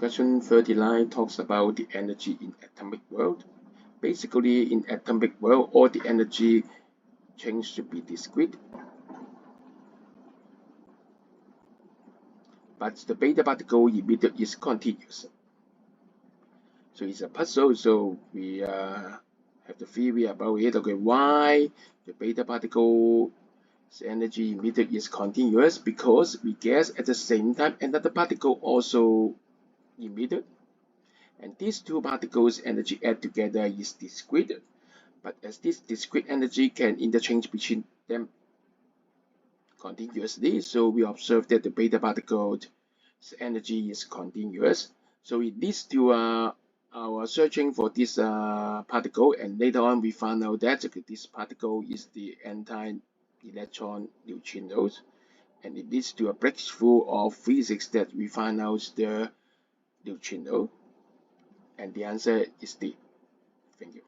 Question 39 talks about the energy in atomic world. Basically, in atomic world, all the energy change should be discrete. But the beta particle emitted is continuous. So it's a puzzle, so we have the theory about it. Okay, why the beta particle energy emitted is continuous? Because we guess at the same time another particle also emitted, and these two particles energy add together is discrete. But as this discrete energy can interchange between them continuously, so we observe that the beta particle's energy is continuous. So it leads to our searching for this particle, and later on we found out that this particle is the anti-electron neutrinos, and it leads to a breakthrough of physics that we find out the neutrino, and the answer is D. Thank you.